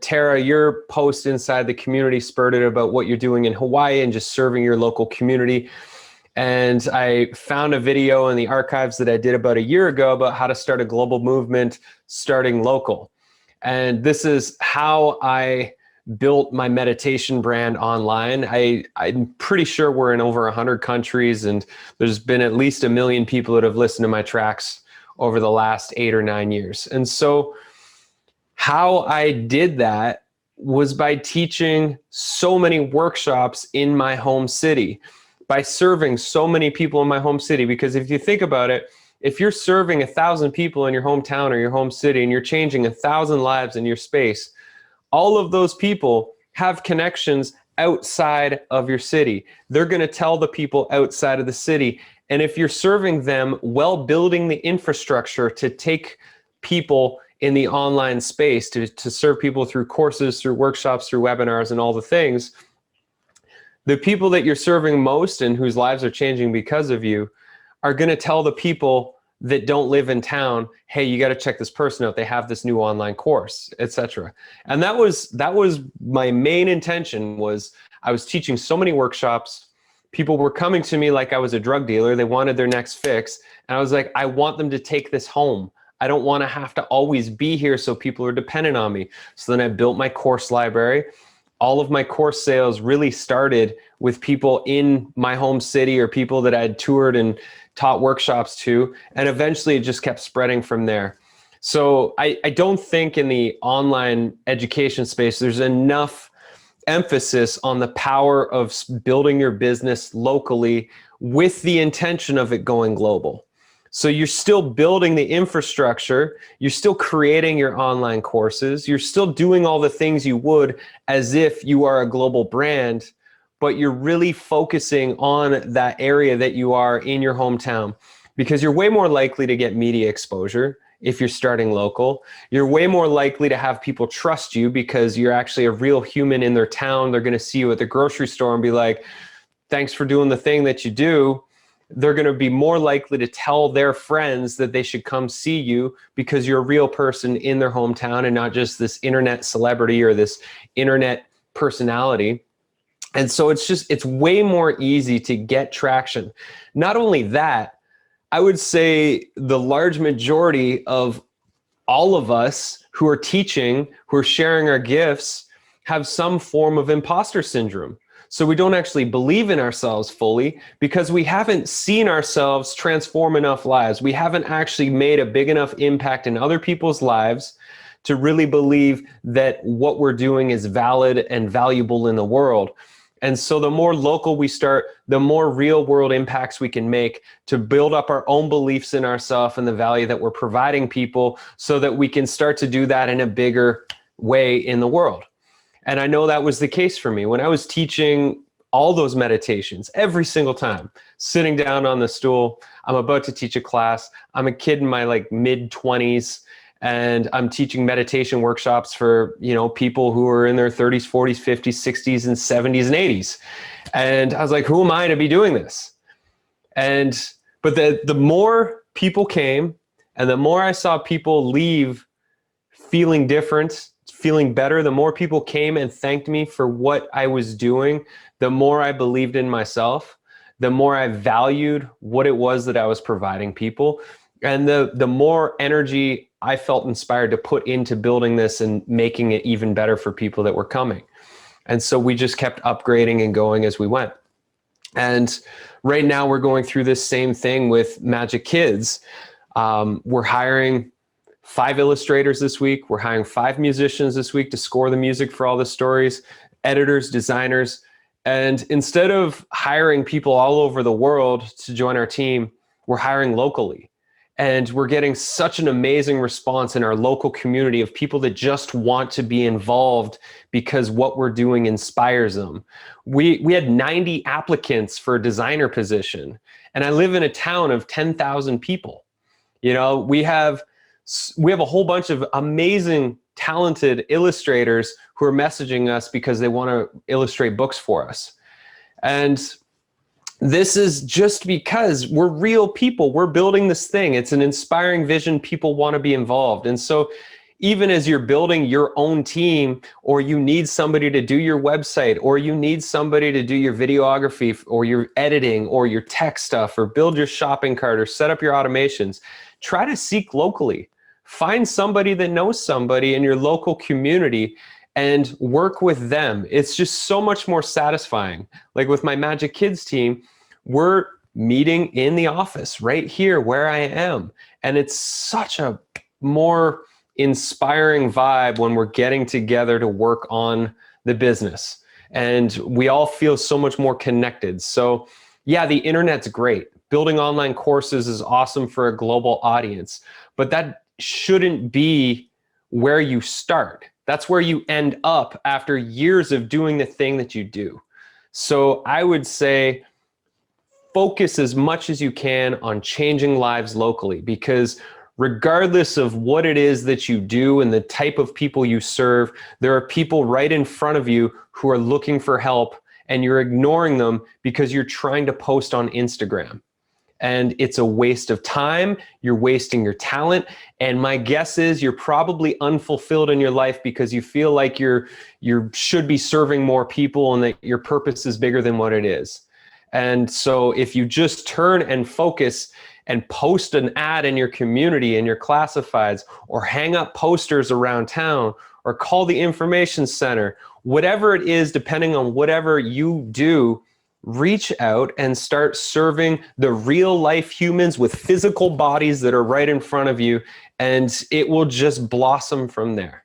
Tara, your post inside the community spurted about what you're doing in Hawaii and just serving your local community. And I found a video in the archives that I did about a year ago about how to start a global movement starting local. And this is how I built my meditation brand online. I'm pretty sure we're in over 100 countries, and there's been at least 1 million people that have listened to my tracks over the last 8 or 9 years. And so how I did that was by teaching so many workshops in my home city, by serving so many people in my home city. Because if you think about it, if you're serving 1,000 people in your hometown or your home city and you're changing 1,000 lives in your space, all of those people have connections outside of your city. They're going to tell the people outside of the city. And if you're serving them while building the infrastructure to take people in the online space, to serve people through courses, through workshops, through webinars, and all the things, the people that you're serving most and whose lives are changing because of you are going to tell the people that don't live in town, hey, you got to check this person out. They have this new online course, etc. And that was my main intention. Was I was teaching so many workshops. People were coming to me like I was a drug dealer. They wanted their next fix. And I was like, I want them to take this home. I don't want to have to always be here so people are dependent on me. So then I built my course library. All of my course sales really started with people in my home city or people that I had toured and taught workshops to, and eventually it just kept spreading from there. So I don't think in the online education space there's enough emphasis on the power of building your business locally with the intention of it going global. So you're still building the infrastructure, you're still creating your online courses, you're still doing all the things you would as if you are a global brand, but you're really focusing on that area that you are in your hometown, because you're way more likely to get media exposure if you're starting local. You're way more likely to have people trust you because you're actually a real human in their town. They're going to see you at the grocery store and be like, thanks for doing the thing that you do. They're going to be more likely to tell their friends that they should come see you because you're a real person in their hometown and not just this internet celebrity or this internet personality. And so it's way more easy to get traction. Not only that, I would say the large majority of all of us who are teaching, who are sharing our gifts, have some form of imposter syndrome. So we don't actually believe in ourselves fully because we haven't seen ourselves transform enough lives. We haven't actually made a big enough impact in other people's lives to really believe that what we're doing is valid and valuable in the world. And so the more local we start, the more real world impacts we can make to build up our own beliefs in ourselves and the value that we're providing people so that we can start to do that in a bigger way in the world. And I know that was the case for me when I was teaching all those meditations every single time, sitting down on the stool. I'm about to teach a class. I'm a kid in my mid-20s. And I'm teaching meditation workshops for, people who are in their 30s, 40s, 50s, 60s, and 70s and 80s. And I was like, who am I to be doing this? But the more people came and the more I saw people leave feeling different, feeling better, the more people came and thanked me for what I was doing, the more I believed in myself, the more I valued what it was that I was providing people. And the more energy I felt inspired to put into building this and making it even better for people that were coming. And so we just kept upgrading and going as we went. And right now we're going through this same thing with MAJIK Kids. We're hiring 5 illustrators this week. We're hiring 5 musicians this week to score the music for all the stories, editors, designers. And instead of hiring people all over the world to join our team, we're hiring locally. And we're getting such an amazing response in our local community of people that just want to be involved because what we're doing inspires them. We had 90 applicants for a designer position, and I live in a town of 10,000 people. We have a whole bunch of amazing, talented illustrators who are messaging us because they want to illustrate books for us. And this is just because we're real people. We're building this thing. It's an inspiring vision. People want to be involved. And so even as you're building your own team, or you need somebody to do your website, or you need somebody to do your videography or your editing or your tech stuff, or build your shopping cart or set up your automations, try to seek locally. Find somebody that knows somebody in your local community and work with them. It's just so much more satisfying. Like with my Magic Kids team, we're meeting in the office right here where I am. And it's such a more inspiring vibe when we're getting together to work on the business. And we all feel so much more connected. So yeah, the internet's great. Building online courses is awesome for a global audience, but that shouldn't be where you start. That's where you end up after years of doing the thing that you do. So I would say focus as much as you can on changing lives locally, because regardless of what it is that you do and the type of people you serve, there are people right in front of you who are looking for help, and you're ignoring them because you're trying to post on Instagram. And it's a waste of time. You're wasting your talent. And my guess is you're probably unfulfilled in your life because you feel like you should be serving more people and that your purpose is bigger than what it is. And so if you just turn and focus and post an ad in your community, in your classifieds, or hang up posters around town, or call the information center, whatever it is, depending on whatever you do, reach out and start serving the real life humans with physical bodies that are right in front of you, and it will just blossom from there.